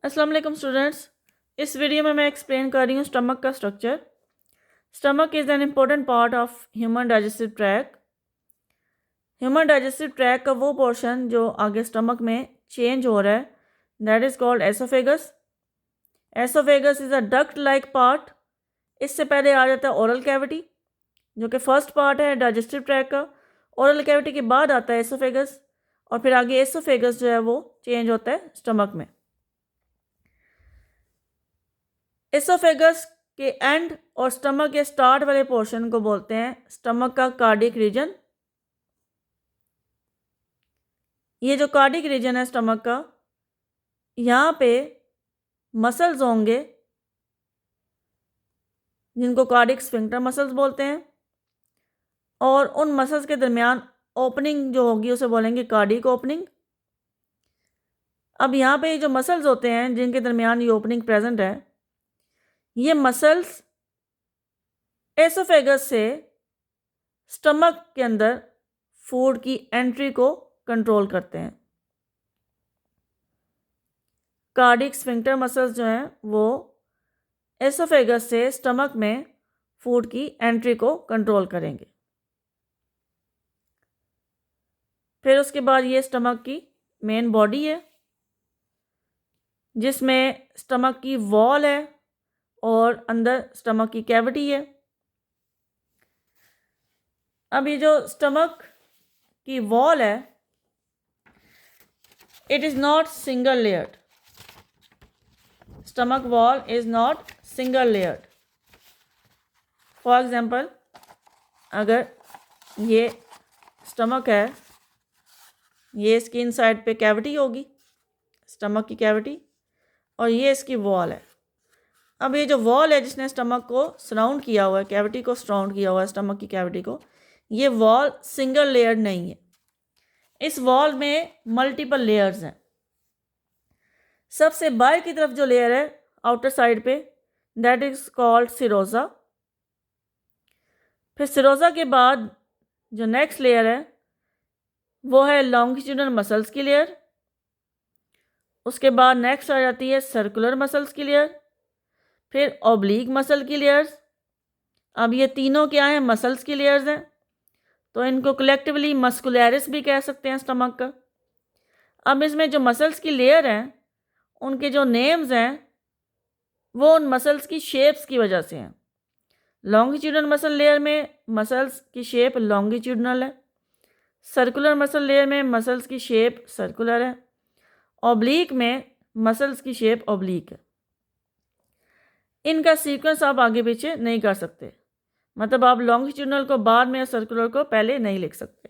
अस्सलाम वालेकुम स्टूडेंट्स। इस वीडियो में मैं एक्सप्लेन कर रही हूँ स्टमक का structure. Stomach is an important part of human digestive track. Human digestive track का वो पोर्शन जो आगे स्टमक में चेंज हो रहा है, that is called oesophagus. Oesophagus is a duct like part. इससे पहले आ जाता है ओरल कैविटी, जो कि फर्स्ट पार्ट है डाइजेस्टिव ट्रैक का। ओरल कैविटी के बाद आता है एसोफेगस, और फिर आगे एसोफेगस जो है वो चेंज होता है स्टमक में। एसोफेगस के एंड और स्टमक के स्टार्ट वाले पोर्शन को बोलते हैं स्टमक का कार्डिक रीजन। ये जो कार्डिक रीजन है स्टमक का, यहाँ पे मसल्स होंगे जिनको कार्डिक स्फिंक्टर मसल्स बोलते हैं, और उन मसल्स के दरमियान ओपनिंग जो होगी उसे बोलेंगे कार्डिक ओपनिंग। अब यहाँ पे जो मसल्स होते हैं जिनके दरमियान ये ओपनिंग प्रेजेंट है, ये मसल्स एसोफेगस से स्टमक के अंदर फूड की एंट्री को कंट्रोल करते हैं। कार्डिक स्फिंक्टर मसल्स जो हैं वो एसोफेगस से स्टमक में फूड की एंट्री को कंट्रोल करेंगे। फिर उसके बाद ये स्टमक की मेन बॉडी है, जिसमें स्टमक की वॉल है और अंदर स्टमक की कैविटी है। अब ये जो स्टमक की वॉल है, it is not single layered. Stomach wall is not single layered. For example, अगर ये स्टमक है, ये इसकी इनसाइड पे कैविटी होगी, स्टमक की कैविटी, और ये इसकी वॉल है। अब ये जो वॉल है जिसने स्टमक को सराउंड किया हुआ है, कैविटी को सराउंड किया हुआ है, स्टमक की कैविटी को, ये वॉल सिंगल लेयर्ड नहीं है। इस वॉल में मल्टीपल लेयर्स हैं। सबसे बाहर की तरफ जो लेयर है आउटर साइड पे, दैट इज कॉल्ड सिरोजा। फिर सिरोजा के बाद जो नेक्स्ट लेयर है वो है लॉन्गिट्यूडनल मसल्स की लेयर। उसके बाद नेक्स्ट आ जाती है सर्कुलर मसल्स की लेयर, फिर ऑब्लिक मसल की लेयर्स। अब ये तीनों क्या हैं? मसल्स की लेयर्स हैं, तो इनको कलेक्टिवली मस्कुलरिस भी कह सकते हैं स्टमक का। अब इसमें जो मसल्स की लेयर हैं उनके जो नेम्स हैं वो उन मसल्स की शेप्स की वजह से हैं। लॉन्गिट्यूडनल मसल लेयर में मसल्स की शेप लॉन्गिट्यूडनल है, सर्कुलर मसल लेयर में मसल्स की शेप सर्कुलर है, ऑब्लिक में मसल्स की शेप ऑब्लिक है। इनका सीक्वेंस आप आगे पीछे नहीं कर सकते, मतलब आप लॉन्गिट्यूडनल को बाद में और सर्कुलर को पहले नहीं लिख सकते।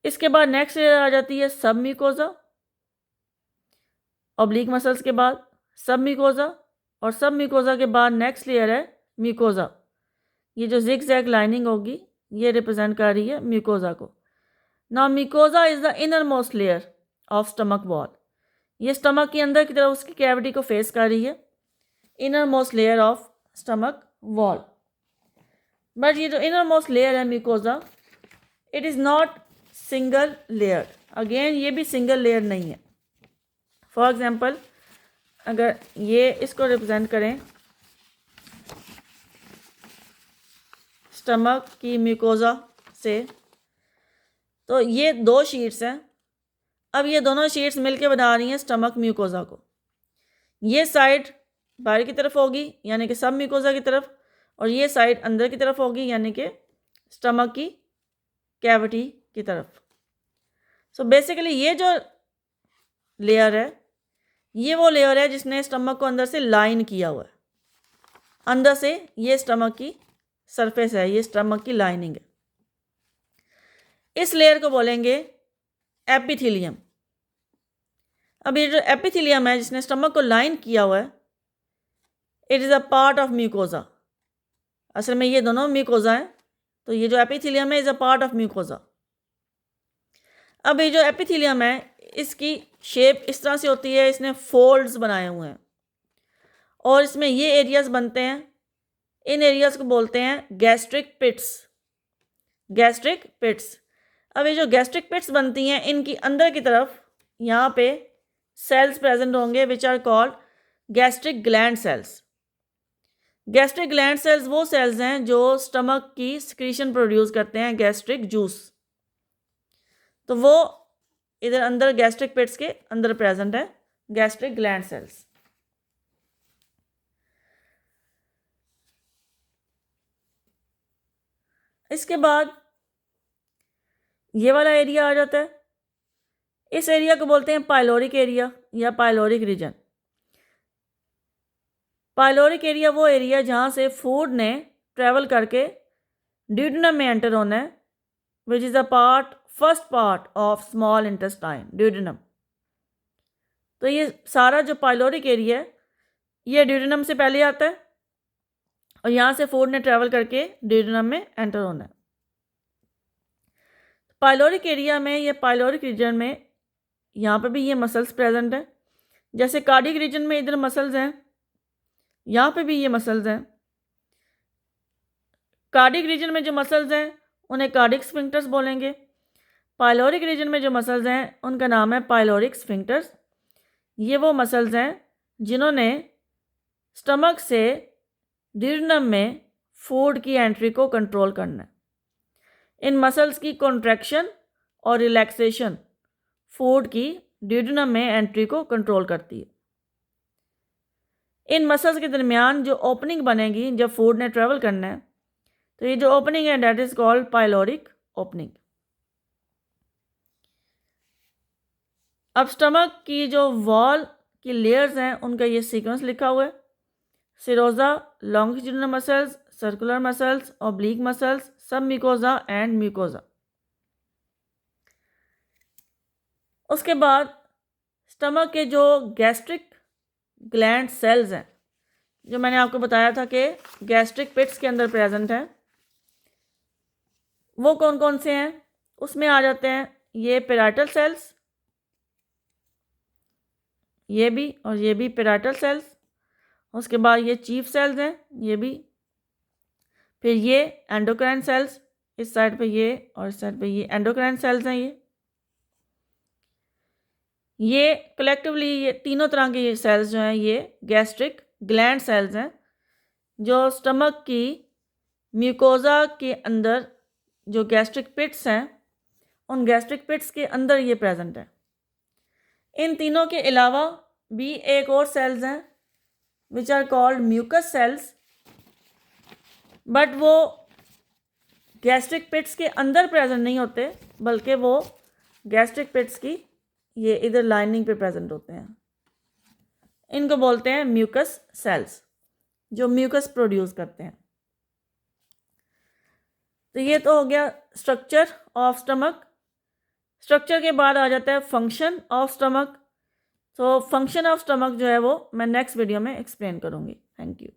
इसके बाद नेक्स्ट लेयर आ जाती है सब म्यूकोजा। ऑब्लिक मसल्स के बाद सब म्यूकोजा, और सब म्यूकोजा के बाद नेक्स्ट लेयर है म्यूकोजा। ये जो जिग जैग लाइनिंग होगी ये रिप्रेजेंट कर रही है म्यूकोजा को। Now mucosa is the inner most layer of stomach wall. ये स्टमक के अंदर की तरफ उसकी कैविटी को फेस कर रही है, inner most layer of stomach wall. But ये जो इनर मोस्ट लेयर है mucosa, it is not single layer. Again ये भी सिंगल लेयर नहीं है। फॉर एग्जाम्पल, अगर ये इसको रिप्रेजेंट करें स्टमक की म्यूकोजा से, तो ये दो शीट्स हैं। अब ये दोनों शीट्स मिलके बना रही हैं स्टमक म्यूकोजा को। ये साइड बाहर की तरफ होगी यानी कि सब म्यूकोजा की तरफ, और ये साइड अंदर की तरफ होगी यानी कि स्टमक की कैविटी की तरफ। सो बेसिकली ये जो लेयर है ये वो लेयर है जिसने स्टमक को अंदर से लाइन किया हुआ है। अंदर से ये स्टमक की सरफेस है, ये स्टमक की लाइनिंग है। इस लेयर को बोलेंगे एपिथेलियम। अब ये जो एपिथेलियम है जिसने स्टमक को लाइन किया हुआ है, it is a part of mucosa. असल में ये दोनों म्यूकोजा हैं, तो ये जो एपिथेलियम है is a part of mucosa. अब ये जो एपिथेलियम है इसकी शेप इस तरह से होती है, इसने फोल्ड्स बनाए हुए हैं, और इसमें ये एरियाज बनते हैं। इन एरियाज को बोलते हैं गैस्ट्रिक पिट्स। गैस्ट्रिक पिट्स। अब ये जो गैस्ट्रिक पिट्स बनती हैं इनकी अंदर की तरफ यहाँ पे सेल्स प्रेजेंट होंगे which are called gastric gland cells. Gastric gland cells वो सेल्स हैं जो स्टमक की सिक्रीशन प्रोड्यूस करते हैं, गैस्ट्रिक जूस। तो वो इधर अंदर गैस्ट्रिक पिट्स के अंदर प्रेजेंट है गैस्ट्रिक ग्लैंड सेल्स। इसके बाद ये वाला एरिया आ जाता है। इस एरिया को बोलते हैं पाइलोरिक एरिया या पाइलोरिक रीजन। पाइलोरिक एरिया वो एरिया जहाँ से फूड ने ट्रेवल करके ड्यूडेनम में एंटर होना है, which is first part of small intestine, duodenum. तो ये सारा जो पाइलोरिक एरिया है ये ड्यूडेनम से पहले आता है और यहाँ से फूड ने ट्रेवल करके ड्यूडेनम में एंटर होना है। पाइलोरिक एरिया में, ये पाइलोरिक रीजन में, यहाँ पे भी ये मसल्स प्रेजेंट हैं। जैसे कार्डिक रीजन में इधर मसल्स हैं, यहाँ पे भी ये मसल्स हैं। कार्डिक रीजन में जो मसल्स हैं उन्हें कार्डिक स्फिंक्टर्स बोलेंगे। पाइलोरिक रीजन में जो मसल्स हैं उनका नाम है पाइलोरिक स्फिंक्टर्स। ये वो मसल्स हैं जिन्होंने स्टमक से ड्यूडेनम में फूड की एंट्री को कंट्रोल करना है। इन मसल्स की कॉन्ट्रैक्शन और रिलैक्सेशन फूड की ड्यूडेनम में एंट्री को कंट्रोल करती है। इन मसल्स के दरमियान जो ओपनिंग बनेगी जब फूड ने ट्रेवल करना है, तो ये जो ओपनिंग है that is called pyloric opening. अब स्टमक की जो वॉल की लेयर्स हैं उनका ये सीक्वेंस लिखा हुआ है। Sironja, longitudinal muscles, circular muscles, oblique muscles, सब म्यूकोजा एंड म्यूकोजा। उसके बाद स्टमक के जो गैस्ट्रिक ग्लैंड सेल्स हैं, जो मैंने आपको बताया था कि गैस्ट्रिक पिट्स के अंदर प्रेजेंट हैं, वो कौन कौन से हैं? उसमें आ जाते हैं ये पेराइटल सेल्स, ये भी और ये भी पेराइटल सेल्स। उसके बाद ये चीफ सेल्स हैं, ये भी। फिर ये एंडोक्राइन सेल्स, इस साइड पे ये और इस साइड पे ये एंडोक्राइन सेल्स हैं। ये कलेक्टिवली ये तीनों तरह के ये सेल्स जो हैं ये गैस्ट्रिक ग्लैंड सेल्स हैं, जो स्टमक की म्यूकोजा के अंदर जो गैस्ट्रिक पिट्स हैं उन गैस्ट्रिक पिट्स के अंदर ये प्रेजेंट है। इन तीनों के अलावा भी एक और सेल्स हैं which are called mucus cells, but वो गैस्ट्रिक पिट्स के अंदर प्रेजेंट नहीं होते, बल्कि वो गैस्ट्रिक पिट्स की ये इधर लाइनिंग पे प्रेजेंट होते हैं। इनको बोलते हैं म्यूकस सेल्स, जो म्यूकस प्रोड्यूस करते हैं। तो ये तो हो गया स्ट्रक्चर ऑफ स्टमक। स्ट्रक्चर के बाद आ जाता है फंक्शन ऑफ स्टमक। तो फंक्शन ऑफ स्टमक जो है वो मैं नेक्स्ट वीडियो में एक्सप्लेन करूँगी। Thank you.